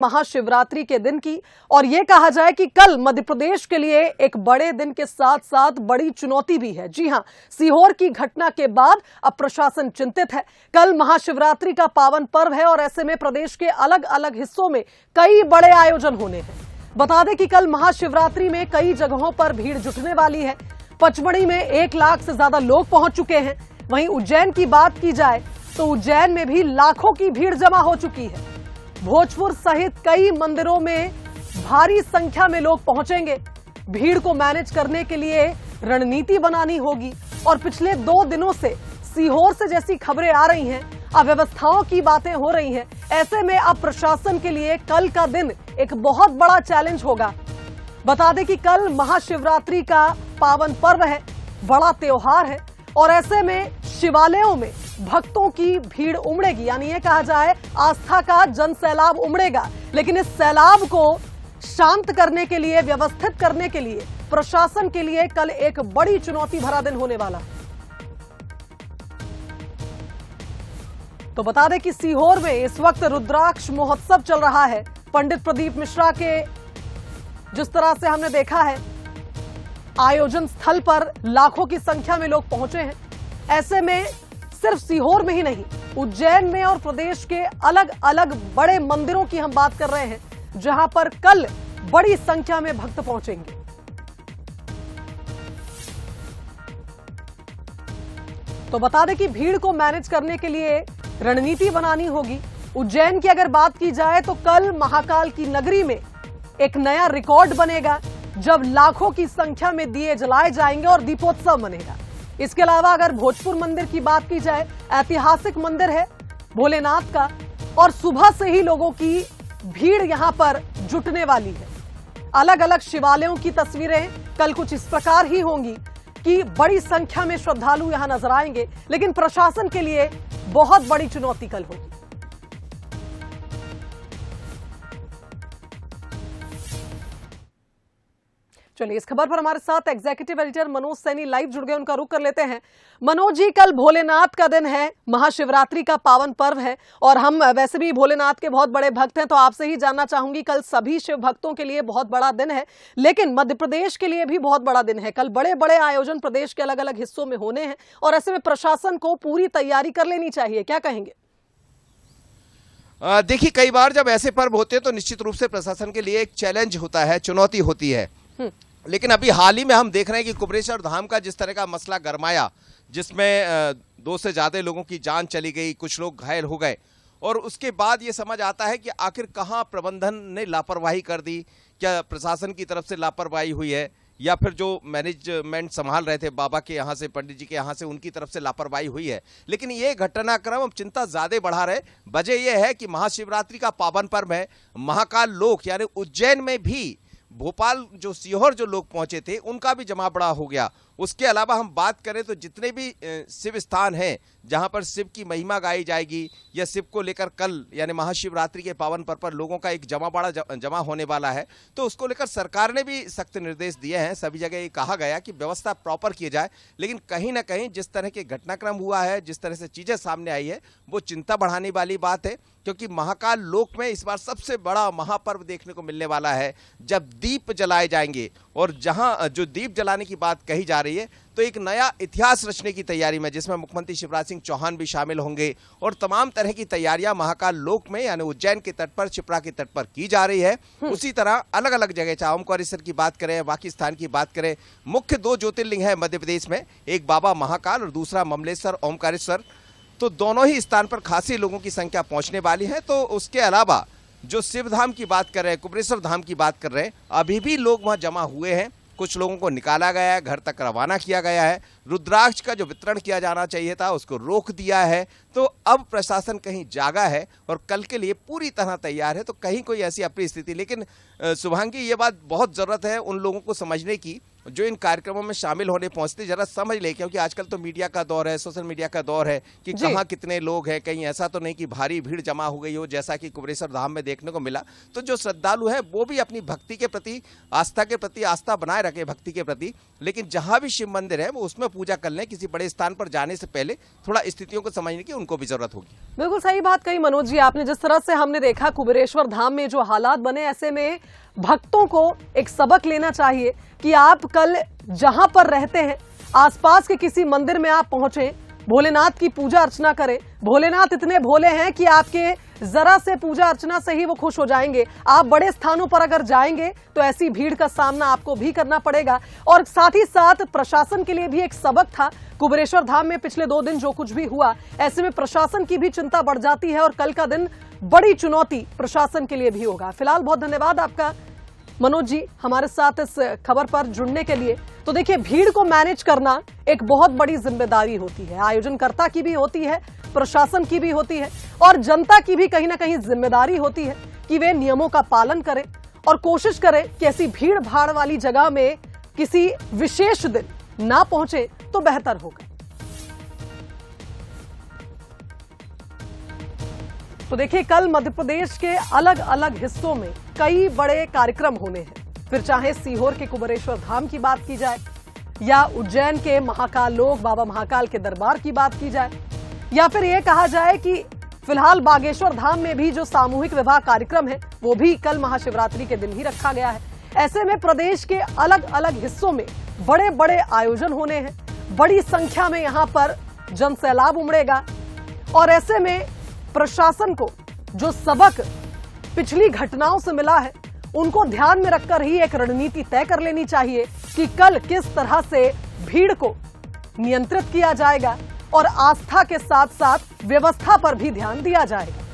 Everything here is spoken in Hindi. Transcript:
महाशिवरात्रि के दिन की। और यह कहा जाए कि कल मध्य प्रदेश के लिए एक बड़े दिन के साथ साथ बड़ी चुनौती भी है। जी हां, सीहोर की घटना के बाद अब प्रशासन चिंतित है। कल महाशिवरात्रि का पावन पर्व है और ऐसे में प्रदेश के अलग अलग हिस्सों में कई बड़े आयोजन होने हैं। बता दें कि कल महाशिवरात्रि में कई जगहों पर भीड़ जुटने वाली है। पचमढ़ी में 1 लाख से ज्यादा लोग पहुंच चुके हैं। वहीं उज्जैन की बात की जाए तो उज्जैन में भी लाखों की भीड़ जमा हो चुकी है। भोजपुर सहित कई मंदिरों में भारी संख्या में लोग पहुंचेंगे। भीड़ को मैनेज करने के लिए रणनीति बनानी होगी और पिछले 2 दिनों से सीहोर से जैसी खबरें आ रही हैं, अव्यवस्थाओं की बातें हो रही हैं, ऐसे में अब प्रशासन के लिए कल का दिन एक बहुत बड़ा चैलेंज होगा। बता दें कि कल महाशिवरात्रि का पावन पर्व है, बड़ा त्योहार है और ऐसे में शिवालयों में भक्तों की भीड़ उमड़ेगी, यानी ये कहा जाए आस्था का जन सैलाब उमड़ेगा। लेकिन इस सैलाब को शांत करने के लिए, व्यवस्थित करने के लिए प्रशासन के लिए कल एक बड़ी चुनौती भरा दिन होने वाला है। तो बता दें कि सीहोर में इस वक्त रुद्राक्ष महोत्सव चल रहा है। पंडित प्रदीप मिश्रा के जिस तरह से हमने देखा है, आयोजन स्थल पर लाखों की संख्या में लोग पहुंचे हैं। ऐसे में सिर्फ सीहोर में ही नहीं, उज्जैन में और प्रदेश के अलग अलग बड़े मंदिरों की हम बात कर रहे हैं, जहां पर कल बड़ी संख्या में भक्त पहुंचेंगे। तो बता दें कि भीड़ को मैनेज करने के लिए रणनीति बनानी होगी। उज्जैन की अगर बात की जाए तो कल महाकाल की नगरी में एक नया रिकॉर्ड बनेगा, जब लाखों की संख्या में दिए जलाए जाएंगे और दीपोत्सव बनेगा। इसके अलावा अगर भोजपुर मंदिर की बात की जाए, ऐतिहासिक मंदिर है भोलेनाथ का और सुबह से ही लोगों की भीड़ यहां पर जुटने वाली है। अलग अलग शिवालयों की तस्वीरें कल कुछ इस प्रकार ही होंगी कि बड़ी संख्या में श्रद्धालु यहां नजर आएंगे, लेकिन प्रशासन के लिए बहुत बड़ी चुनौती कल होगी। चलिए, इस खबर पर हमारे साथ executive editor Manoj Saini live जुड़ गए, उनका रुख कर लेते हैं। मनोज जी, कल भोलेनाथ का दिन है, महाशिवरात्रि का पावन पर्व है और हम वैसे भी भोलेनाथ के बहुत बड़े भक्त हैं, तो आपसे ही जानना चाहूंगी, कल सभी शिव भक्तों के लिए बहुत बड़ा दिन है, लेकिन मध्य प्रदेश के लिए भी बहुत बड़ा दिन है। कल बड़े बड़े आयोजन प्रदेश के अलग अलग हिस्सों में होने हैं और ऐसे में प्रशासन को पूरी तैयारी कर लेनी चाहिए, क्या कहेंगे? देखिए, कई बार जब ऐसे पर्व होते हैं तो निश्चित रूप से प्रशासन के लिए एक चैलेंज होता है, चुनौती होती है। लेकिन अभी हाल ही में हम देख रहे हैं कि कुबरेश्वर धाम का जिस तरह का मसला गरमाया, जिसमें 2 से ज्यादा लोगों की जान चली गई, कुछ लोग घायल हो गए, और उसके बाद ये समझ आता है कि आखिर कहां प्रबंधन ने लापरवाही कर दी। क्या प्रशासन की तरफ से लापरवाही हुई है या फिर जो मैनेजमेंट संभाल रहे थे बाबा के यहाँ से, पंडित जी के यहाँ से, उनकी तरफ से लापरवाही हुई है। लेकिन ये घटनाक्रम अब चिंता ज्यादा बढ़ा रहे। वजह यह है कि महाशिवरात्रि का पावन पर्व है, महाकाल लोक यानी उज्जैन में भी भोपाल जो सीहोर जो लोग पहुंचे थे उनका भी जमा बड़ा हो गया। उसके अलावा हम बात करें तो जितने भी शिव स्थान हैं जहां पर शिव की महिमा गाई जाएगी या शिव को लेकर कल यानी महाशिवरात्रि के पावन पर्व पर लोगों का एक जमा होने वाला है, तो उसको लेकर सरकार ने भी सख्त निर्देश दिए हैं। सभी जगह ये कहा गया कि व्यवस्था प्रॉपर की जाए, लेकिन कहीं ना कहीं जिस तरह के घटनाक्रम हुआ है, जिस तरह से चीजें सामने आई है, वो चिंता बढ़ाने वाली बात है। क्योंकि महाकाल लोक में इस बार सबसे बड़ा महापर्व देखने को मिलने वाला है, जब दीप जलाए जाएंगे। और जहां जो दीप जलाने की बात कही जा रही है, तो एक नया इतिहास रचने की तैयारी में, जिसमें मुख्यमंत्री शिवराज सिंह चौहान भी शामिल होंगे और तमाम तरह की तैयारियां महाकाल लोक में यानी उज्जैन के तट पर, छिपरा के तट पर की जा रही है। उसी तरह अलग अलग जगह, चाहे ओमकारेश्वर की बात करें, बाकी स्थान की बात करें, मुख्य 2 ज्योतिर्लिंग है मध्य प्रदेश में, एक बाबा महाकाल और दूसरा ममलेश्वर ओमकारेश्वर। तो दोनों ही स्थान पर खासी लोगों की संख्या पहुंचने वाली है। तो उसके अलावा जो शिव धाम की बात कर रहे हैं, कुबरेश्वर धाम की बात कर रहे हैं, अभी भी लोग वहां जमा हुए हैं। कुछ लोगों को निकाला गया है, घर तक रवाना किया गया है। रुद्राक्ष का जो वितरण किया जाना चाहिए था उसको रोक दिया है। तो अब प्रशासन कहीं जागा है और कल के लिए पूरी तरह तैयार है। तो कहीं कोई ऐसी अप्रिय स्थिति, लेकिन शुभांगी, ये बात बहुत जरूरत है उन लोगों को समझने की जो इन कार्यक्रमों में शामिल होने पहुंचते जरा समझ ले, क्योंकि आजकल तो मीडिया का दौर है, सोशल मीडिया का दौर है कि कहाँ कितने लोग हैं, कहीं ऐसा तो नहीं कि भारी भीड़ जमा हो गई हो जैसा कि कुबेरेश्वर धाम में देखने को मिला। तो जो श्रद्धालु है वो भी अपनी भक्ति के प्रति, आस्था के प्रति आस्था बनाए रखे, भक्ति के प्रति, लेकिन जहां भी शिव मंदिर है वो उसमें पूजा कर लें। किसी बड़े स्थान पर जाने से पहले थोड़ा स्थितियों को समझने की उनको भी जरूरत होगी। बिल्कुल सही बात कही मनोज जी आपने। जिस तरह से हमने देखा कुबेरेश्वर धाम में जो हालात बने, ऐसे में भक्तों को एक सबक लेना चाहिए कि आप कल जहां पर रहते हैं आसपास के किसी मंदिर में आप पहुंचे, भोलेनाथ की पूजा अर्चना करें। भोलेनाथ इतने भोले हैं कि आपके जरा से पूजा अर्चना से ही वो खुश हो जाएंगे। आप बड़े स्थानों पर अगर जाएंगे तो ऐसी भीड़ का सामना आपको भी करना पड़ेगा। और साथ ही साथ प्रशासन के लिए भी एक सबक था। कुबेरेश्वर धाम में पिछले 2 दिन जो कुछ भी हुआ, ऐसे में प्रशासन की भी चिंता बढ़ जाती है और कल का दिन बड़ी चुनौती प्रशासन के लिए भी होगा। फिलहाल बहुत धन्यवाद आपका मनोज जी हमारे साथ इस खबर पर जुड़ने के लिए। तो देखिए, भीड़ को मैनेज करना एक बहुत बड़ी जिम्मेदारी होती है, आयोजनकर्ता की भी होती है, प्रशासन की भी होती है और जनता की भी कहीं ना कहीं जिम्मेदारी होती है कि वे नियमों का पालन करें और कोशिश करें कि ऐसी भीड़ भाड़ वाली जगह में किसी विशेष दिन ना पहुंचे तो बेहतर होगा। तो देखिए, कल मध्य प्रदेश के अलग अलग हिस्सों में कई बड़े कार्यक्रम होने हैं। फिर चाहे सीहोर के कुबेरेश्वर धाम की बात की जाए या उज्जैन के महाकाल लोक बाबा महाकाल के दरबार की बात की जाए, या फिर यह कहा जाए कि फिलहाल बागेश्वर धाम में भी जो सामूहिक विवाह कार्यक्रम है वो भी कल महाशिवरात्रि के दिन ही रखा गया है। ऐसे में प्रदेश के अलग अलग हिस्सों में बड़े बड़े आयोजन होने हैं, बड़ी संख्या में यहां पर जनसैलाब उमड़ेगा और ऐसे में प्रशासन को जो सबक पिछली घटनाओं से मिला है उनको ध्यान में रखकर ही एक रणनीति तय कर लेनी चाहिए कि कल किस तरह से भीड़ को नियंत्रित किया जाएगा और आस्था के साथ साथ व्यवस्था पर भी ध्यान दिया जाएगा।